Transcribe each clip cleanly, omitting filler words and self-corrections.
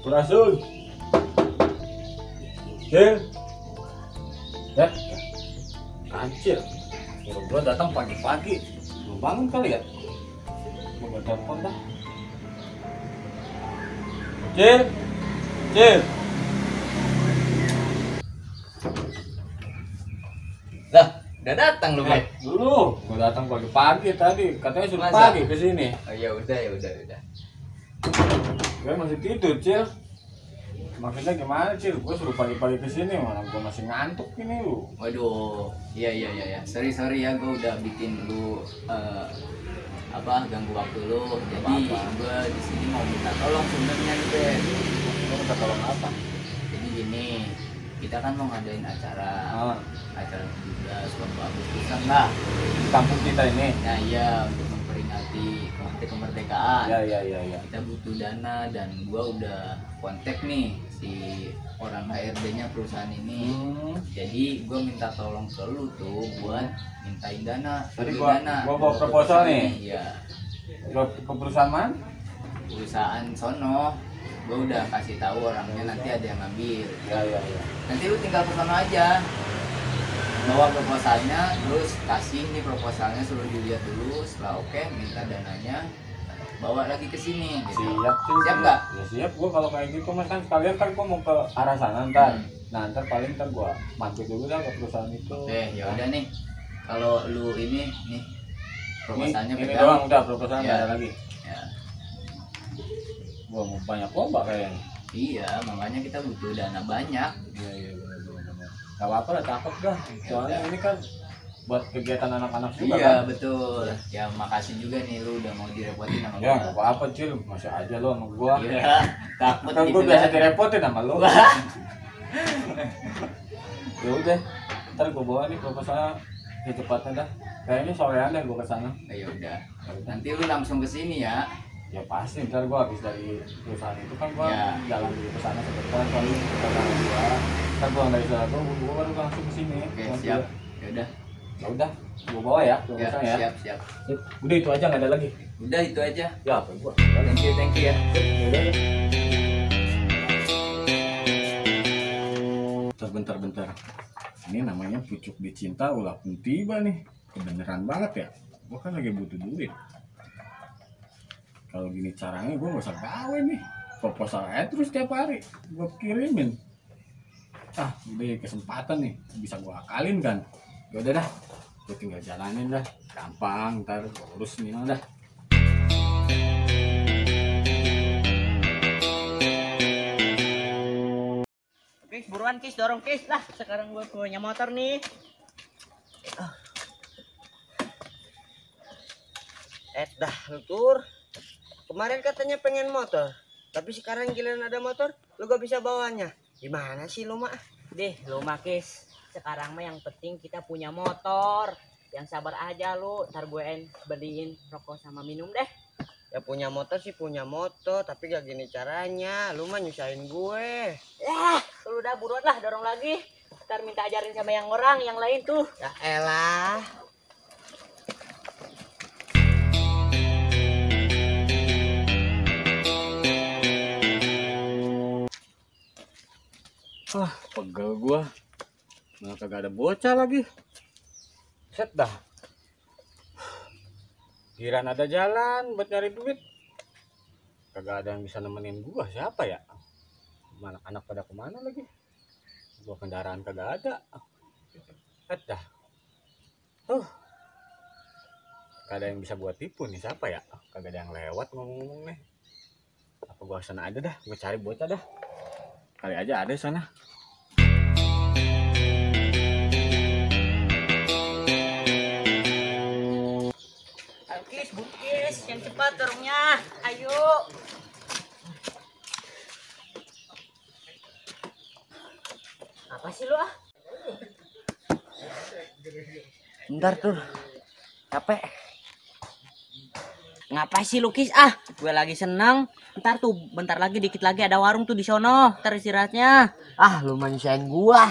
Rasul. Cil. Ya. Anjir. Gua datang pagi-pagi. Belum bangun kali ya? Gua telepon dah. Cil. Cil. Lah, udah datang lu, Bang. Dulu, gua datang pagi-pagi tadi. Katanya suruh Masa? pagi ke sini. Oh, ya udah. Gue masih tidur, Cil. Maksudnya gimana, Cil? Gue suruh pagi-pagi ke sini, malah gue masih ngantuk ini lu. Waduh, iya. Sorry ya, gue udah bikin lu ganggu waktu lu. Jadi gue di sini mau minta tolong sebenarnya nih, Ben. Lo minta tolong apa? Jadi gini, kita kan mau ngadain acara 17 Agustusan lah Di kampung kita ini. Nah iya, untuk memperingati hari kemerdekaan. Ya. Kita butuh dana dan gua udah kontak nih si orang HRD-nya perusahaan ini. Jadi gua minta tolong ke lu tuh buat mintain dana. Jadi gua gua bawa proposal nih. Iya. Ke perusahaan mana? Perusahaan sono. Gua udah kasih tahu orangnya, nanti ada yang ngambil. Ya. Nanti lu tinggal ke sono aja. Bawa proposalnya, terus kasih nih proposalnya, suruh dilihat dulu. Setelah oke, minta dananya, bawa lagi ke sini gitu. Siap nggak? Ya siap. Gue kalau kayak gitu mas, kan sekalian kan gue mau ke arah sana ntar. Nah ntar paling ntar gue mampir dulu dah ke perusahaan itu. Ya udah nih, kalau lu ini nih proposalnya ini pegang. doang udah, proposalnya nggak Ya. ada lagi. Ya. Gue mau banyak lomba kayaknya. Iya, makanya kita butuh dana banyak. Iya benar. Gak apa-apa lah, cakep dah. Soalnya ini kan buat kegiatan anak-anak juga Iya kan. betul. Ya makasih juga nih lu udah mau direpotin sama Ya gua. gak apa-apa Cil, masih aja lo sama gua. Iya, takut Kan gitu gua biasa kan. direpotin sama lo. Wah. Ya udah, ntar gua bawa nih proposalnya secepatnya dah. Kayaknya sorean deh gua kesana. Ya udah. Nanti lu langsung ke sini ya. Ya pasti, ntar gua habis dari perusahaan itu kan gua Ya. jalan dulu kesana sebentar, soalnya perusahaan gua. Ntar gua dari sana gua baru langsung kesini. Oke, siap. Ya udah. Ya udah, gua bawa ya Ya, proposalnya ya. siap. Udah itu aja, nggak ada lagi. Udah itu aja. Ya apa gua. Thank you ya. Udah ya. Bentar. Ini namanya pucuk dicinta ulah pun tiba nih. Kebeneran banget ya. Gua kan lagi butuh duit. Kalau gini caranya gua nggak usah gawe nih. Proposal aja terus tiap hari gua kirimin. Udah kesempatan nih, bisa gua akalin kan. Ya udah dah, gua tinggal jalanin dah. Gampang, ntar gua urus nih dah. Kis, buruan Kis, dorong Kis lah. Sekarang gue punya motor nih. Dah, Tur. Kemarin katanya pengen motor, tapi sekarang giliran ada motor, lu gak bisa bawanya. Gimana sih lu, Mak? Deh, lu mah Kis. Sekarang mah yang penting kita punya motor. Yang sabar aja lu, ntar gue beliin rokok sama minum deh. Ya punya motor sih punya motor, tapi gak gini caranya. Lu mah nyusahin gue. Lu udah buruan lah, dorong lagi. Ntar minta ajarin sama yang orang, yang lain tuh. Ya elah. Pegel gua. Malah kagak ada bocah lagi. Set dah. Giran ada jalan buat nyari duit. Kagak ada yang bisa nemenin gua. Siapa ya? Anak-anak pada kemana lagi? Gua kendaraan kagak ada. Set dah. Kagak ada yang bisa buat tipu nih. Siapa ya? Kagak ada yang lewat ngomong-ngomong nih. Apa gua sana aja dah. Gua cari bocah dah. Kali aja ada sana. Ayo Kis, bukis, yang cepat dorongnya. Ayo. Apa sih lu ah? Bentar, Tur. Capek. Ngapain sih lu Kis? Gue lagi seneng. Ntar tuh, bentar lagi, dikit lagi ada warung tuh di sono. Ntar istirahatnya. Lu mah nyusahin gua.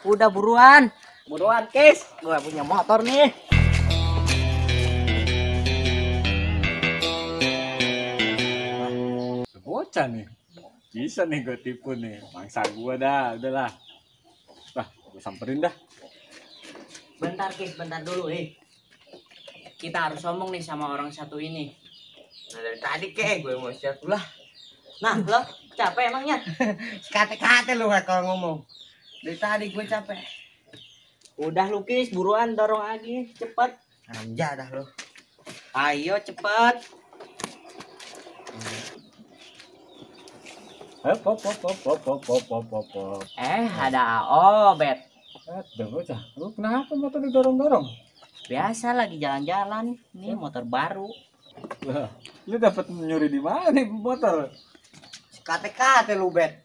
Udah buruan. Buruan, Kis. Gua punya motor nih. Bocah nih. Bisa nih gue tipu nih. Mangsa gue dah, udahlah. Lah, gue samperin dah. Bentar Kis, bentar dulu Kita harus ngomong nih sama orang satu ini. Nah dari tadi gue mau siap lah. Nah, lo capek emangnya? Kate-kate lu kalau ngomong. Dari tadi gue capek. Udah lu Kis, buruan dorong lagi, cepet. Anja dah lu. Ayo cepet. Hop. Ada AO, Bet. Bocah, lu kenapa motor didorong-dorong? Biasa lagi jalan-jalan, nih motor baru. Lah, lu dapat nyuri di mana nih motor? Kate-kate lu bet.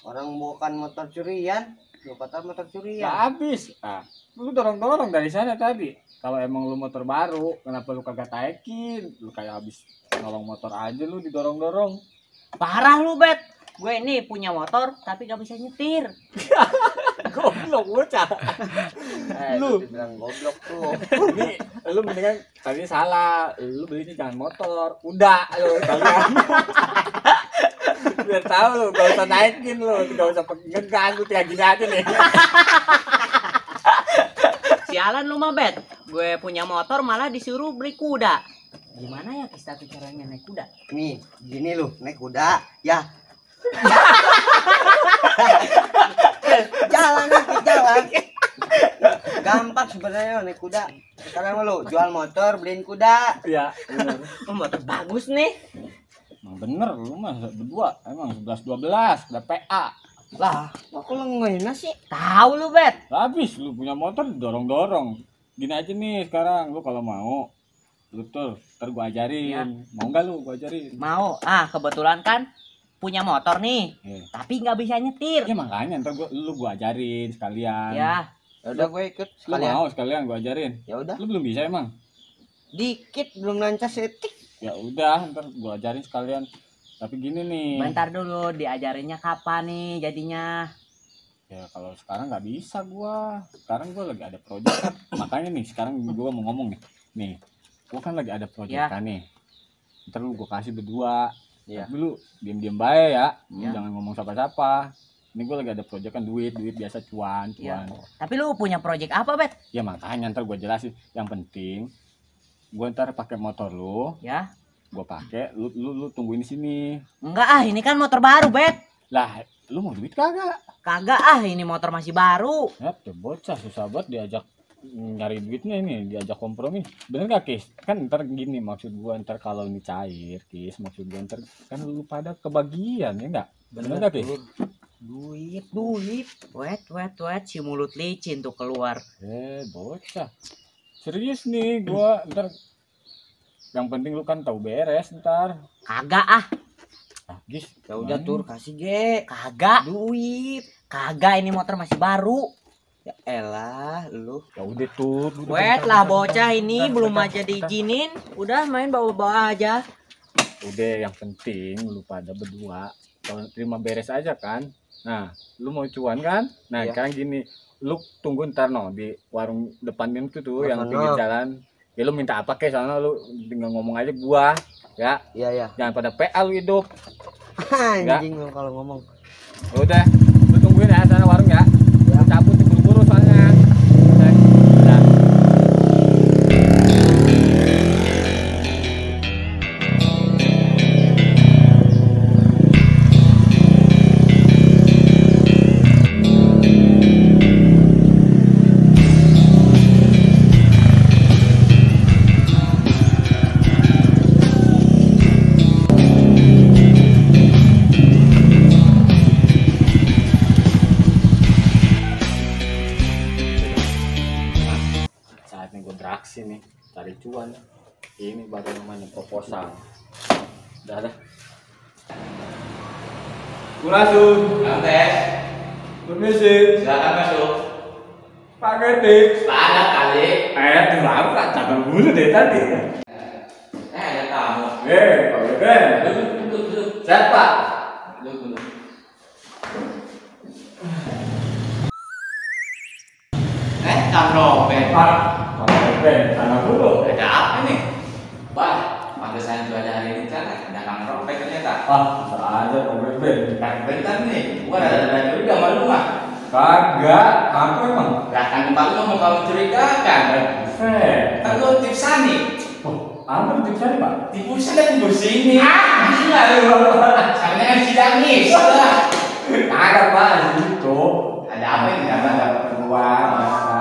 Orang bukan motor curian, lu kata motor curian. Ya habis. Lu dorong-dorong dari sana tadi. Kalau emang lu motor baru, kenapa lu kagak taikin? Lu kayak habis nolong motor aja lu didorong-dorong. Parah lu, Bet. Gue ini punya motor tapi gak bisa nyetir. Goblok bocah. Lu bilang goblok tuh. ini lu mendingan tadi salah. Lu belinya jangan motor. Udah lu kalian. Biar tahu lu, gak usah naikin lu, gak usah ngegas lu kayak gini aja nih. Sialan lu mah, Bet. Gue punya motor malah disuruh beli kuda. Gimana ya Kis caranya naik kuda? Nih, gini lu, naik kuda, ya. Jalan. Gampang sebenarnya naik kuda. Sekarang lu jual motor, beliin kuda. Iya, bener. Motor bagus nih. Emang bener lu mah berdua, emang 11-12, udah PA. Lah, kok lu ngehina sih? Tahu lu, Bet. Habis lu punya motor dorong-dorong. Gini aja nih sekarang, lu kalau mau lu tuh ntar gua ajarin. Ya. Mau nggak lu gua ajarin? Mau. Kebetulan kan punya motor nih, tapi nggak bisa nyetir. Ya makanya ntar gua ajarin sekalian. Ya, Udah gue ikut Lu sekalian. mau sekalian gua ajarin? Ya udah, Lu belum bisa emang? dikit belum lancar setik. Ya udah, ntar gua ajarin sekalian. Tapi gini nih. bentar dulu, diajarinnya kapan nih jadinya? Ya kalau sekarang nggak bisa gua. Sekarang gua lagi ada proyek kan. Makanya nih sekarang gua mau ngomong nih. Nih, gua kan lagi ada proyek Ya. kan nih. Ntar lu gua kasih berdua. Iya. Tapi lu diem-diem bae ya. Lu Ya. jangan ngomong siapa-siapa. Ini gua lagi ada proyek kan duit biasa cuan. Ya. Tapi lu punya project apa, Bet? Ya makanya ntar gua jelasin. Yang penting gua ntar pakai motor lu, Ya. gua pakai, lu tungguin di sini. Enggak ini kan motor baru, Bet. Lah, lu mau duit kagak? Kagak ini motor masih baru. Ya, tuh bocah susah banget diajak nyari duitnya ini, diajak kompromi. Bener gak, Kis? Kan ntar gini maksud gua, ntar kalau ini cair, Kis, maksud gua ntar kan lu pada kebagian ya enggak? Bener gak, Kis? Duit. Wet, si mulut licin tuh keluar. Bocah. Serius nih, gua ntar yang penting lu kan tahu beres ntar. Kagak Gis, Ya udah mana? tur kasih ge. kagak. Duit. Kagak ini motor masih baru. Ya elah lu. Ya udah tuh. Wet lah bocah ini belum aja diizinin, udah main bawa-bawa aja. Udah, yang penting lu pada berdua kalau terima beres aja kan. Nah, lu mau cuan kan? Nah, Iya. sekarang gini, lu tunggu ntar no di warung depan itu tuh yang Mana? pinggir jalan. Ya lu minta apa kek sana, lu tinggal ngomong aja gua, ya. Iya. Jangan pada PA lu hidup. Enggak. Anjing lu kalau ngomong. Udah, lu tungguin ya sana warung ya. Lu cabut buru-buru soalnya. Udah. Udah. Saatnya gue beraksi nih, cari cuan. Ini baru namanya proposal. Udah dah. Kurasum, Lantes, permisi, silakan masuk. Pak Gedik. Ada kali. Kenapa? Jangan dulu deh tadi. Ada tamu. Pak Gedik. Duduk. Siapa? Duduk. Kang Robert. Pak Gedik, tanah dulu. Ada apa nih? Wah, pantesan cuaca hari ini cerah. Ada Kang Robert ternyata. Bisa aja kok Ben. Bentar nih, gua ada curiga sama lu mah. Kagak, apa emang? Datang tempat lu mau kamu curigakan. Buset. Kan lu tipsan nih. Oh, apa tipsnya Pak? Tipu sana tipu sini. Gila lu. Sama dengan si Dangis. Kagak Pak, itu. Ada apa ini? Ada Keluar, biasa.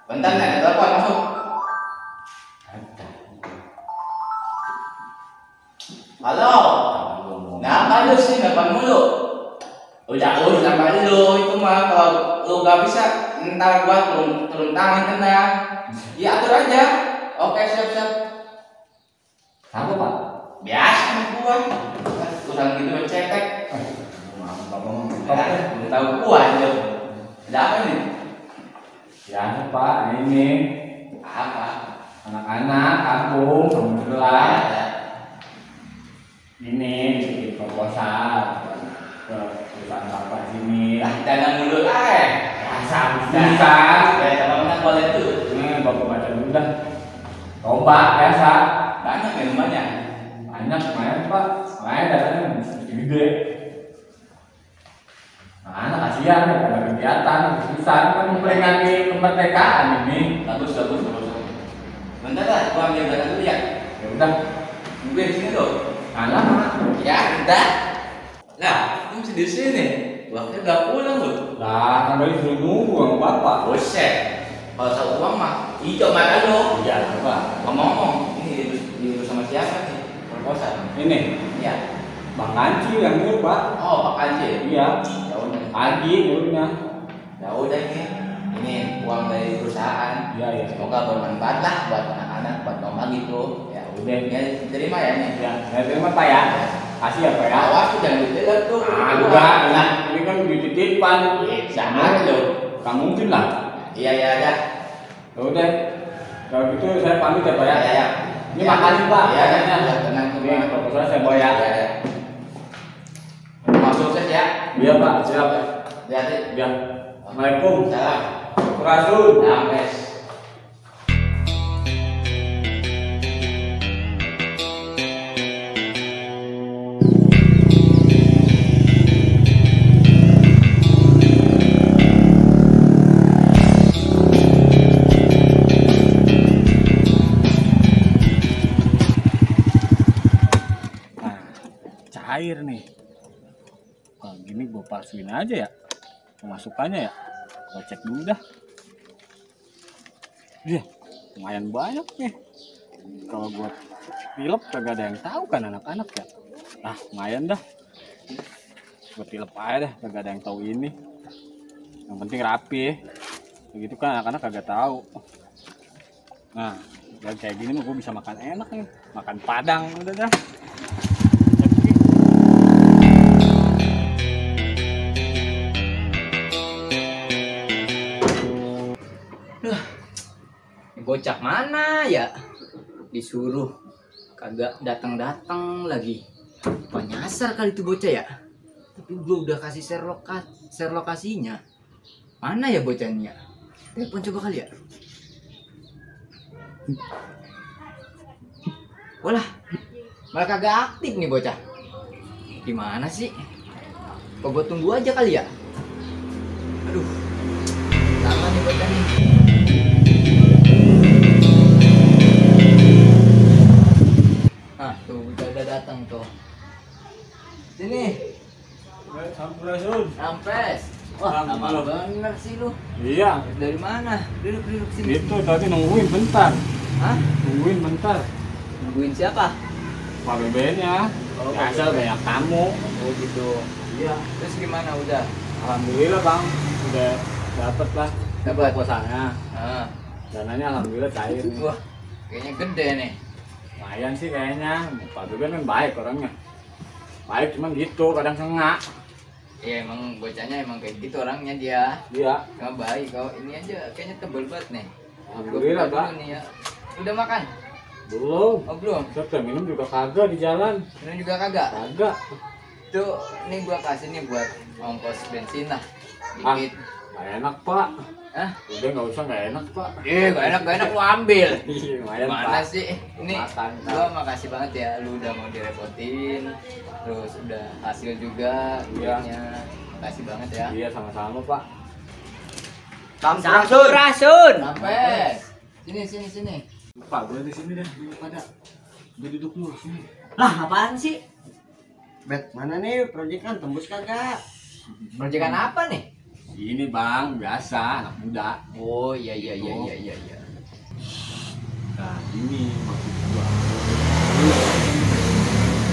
Bentar nih, ada telepon masuk. Halo. Ngapa lu sih nelfon mulu? Udah urus sama lu itu mah, kalau lu gak bisa ntar gua turun tangan kena. Ya atur aja. Oke, siap. Apa Pak? Biasa sama gua. Urusan gitu cetek. Belum tahu gua aja. Ada apa nih? Ya Pak, ini Apa? anak-anak kampung kebetulan ini bikin proposal ke perusahaan bapak sini. Tanam mulut aja. Bisa. Kayak teman-teman boleh tuh. Ini bapak baca dulu dah. Coba biasa. Banyak ya rumahnya. Banyak main Pak. Main datanya gede. Nah, anak kasihan ya, ada kegiatan, susah kan memperingati kemerdekaan ini. Bagus. Bentar lah, gua ambil barang dulu ya. Ya udah, Nungguin di sini loh. anak. Ya, bentar. Nah, lu mesti di sini. Waktu udah pulang loh. Lah, kan dari suruh nunggu sama bapak. Buset. Kalau soal uang mah, hijau mata lo. Iya, Pak. Ngomong, ini diurus sama siapa nih? Proposal. Ini Iya. Bang Anci yang nyuruh Pak. Oh, Pak Anji. Iya. Ya udah. Pagi nyuruhnya. Ya udah ini. Ini uang dari perusahaan. Iya. Semoga bermanfaat lah buat anak-anak, buat mama gitu. Ya udah, ya terima ya nih. Ya, saya terima Pak ya. Kasih ya Pak ya. Awas tuh jangan ditelan tuh. Enggak, nah, ini kan dititipkan. Jangan lo. Kamu mungkin lah. Iya ya. Ya udah. Kalau gitu saya pamit ya Pak ya. Ya. Ini makasih Pak. Iya, Makasih. tenang tuh. Ini proposal saya bawa ya. Ya. Masuk sukses ya. Iya Pak, siap. Hati-hati. Ya. Assalamualaikum. Salam. Rasul. Sampai. Nah, cair nih. Nah, gini gue palsuin aja ya pemasukannya ya. Gue cek dulu dah. Iya, lumayan banyak nih. Kalau gue tilep kagak ada yang tahu kan anak-anak ya. Nah, lumayan dah. Gue tilep aja dah, kagak ada yang tahu ini. Yang penting rapi. Begitu kan anak-anak kagak tahu. Nah, dan kayak gini mah gue bisa makan enak nih. Makan padang udah dah. Bocah mana ya? Disuruh kagak datang lagi. Apa nyasar kali itu bocah ya? Tapi gua udah kasih share lokasinya. Mana ya bocahnya? Telepon coba kali ya. Walah, malah kagak aktif nih bocah. Gimana sih? Kok gua tunggu aja kali ya? Aduh, lama nih bocah nih. Nah, tuh udah datang tuh. Sini, Sampurasun. Rampes. Wah, lama banget sih lu. Iya. Dari mana? Duduk sini. Itu tadi nungguin bentar. Hah? Nungguin bentar. Nungguin siapa? Pak BB-nya. Oh, Biasa Pak BB. banyak tamu. Oh gitu. Iya. Terus gimana udah? Alhamdulillah Bang. Udah dapet lah. Dapat. Proposalnya. Ah. Dananya alhamdulillah cair nih. Wah, kayaknya gede nih. Lumayan sih kayaknya. Pak BB kan baik orangnya. Baik cuman gitu, kadang sengak. Iya emang bocahnya emang kayak gitu orangnya dia. Iya. Cuma baik kau ini aja kayaknya tebel banget nih. Alhamdulillah Gua buka Pak. dulu nih ya. Udah makan? Belum. Oh belum? Saya minum juga kagak di jalan. Minum juga kagak? Kagak. Tuh, ini gua kasih nih buat ongkos bensin lah. Ah, Dikit. Nggak enak Pak. Hah? Udah nggak usah, nggak enak Pak. Gak enak lu ambil. Iya, lumayan Mana Pak. sih? Ini Makan, gua makasih banget ya lu udah mau direpotin. Terus udah hasil juga Iya. duitnya. Makasih banget ya. Iya sama-sama Pak. Sampurasun. Sampai. Sini. Pak, gue di sini deh, dulu pada. Gue duduk dulu sini. Lah apaan sih? Bet, mana nih proyekan tembus kagak? Proyekan apa nih? Ini Bang, biasa anak muda. Oh iya. Nah, ini maksud gua.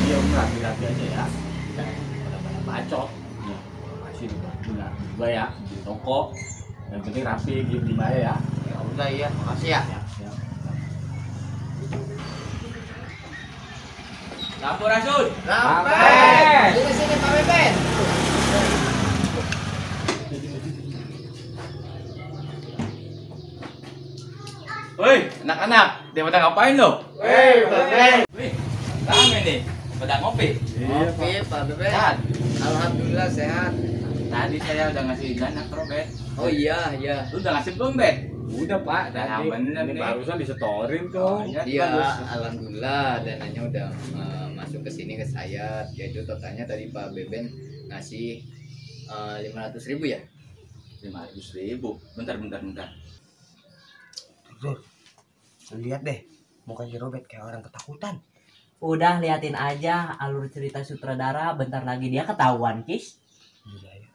Iya, rapi-rapi aja ya. Kita pada bacot. Nih, masih gua ya di toko. Yang penting rapi, gitu dibayar ya. Ya udah iya, makasih ya. Ya. Sampurasun. Sampai. Sini Pak Beben. Woi, anak-anak, dia pada ngapain lo? Wih, rame nih, pada ngopi. Iya, Pak. Pak Beben. Sehat. Alhamdulillah sehat. Tadi saya udah ngasih dana ke Robert. Oh iya. Lu udah ngasih belum, Bet? Udah Pak, Nah, tadi. bener Ini nih. barusan disetorin tuh. Iya, alhamdulillah dananya udah masuk ke sini ke saya. Yaitu totalnya tadi Pak Beben ngasih 500.000 ya? 500.000. Bentar. Tuh, lihat deh, mukanya Robert kayak orang ketakutan. Udah liatin aja alur cerita sutradara, bentar lagi dia ketahuan, Kis. Iya ya.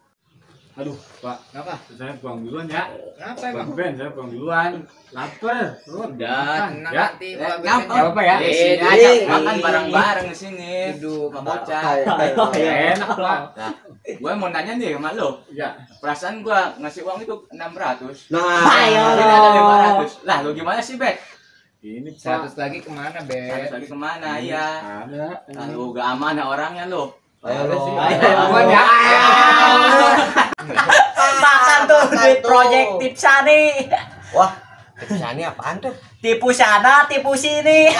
Aduh, Pak. Kenapa? Saya pulang duluan ya. Kenapa Bang Ben, saya pulang duluan. Lapar. Udah, tenang ya. nanti Pak Beben. Nggak apa-apa ya. Sini Eh, aja, eh, makan eh. bareng-bareng di sini. Duduk, sama bocah. Ya, enak Pak. Nah, gue mau nanya nih sama lo. Ya. Perasaan gua ngasih uang itu 600. Nah, Ayo. Ini ada 500. Lah, lu gimana sih, Bet? Ini Pak. 100 lagi kemana, Bet? 100 lagi kemana? Iya. Ada. Lalu gak amanah orangnya lo. Ayo, Ada lo. sih. Ayo, Aman ya. Makan tuh duit proyek tips nih. wah, kesannya apaan tuh? Tipu sana, tipu sini.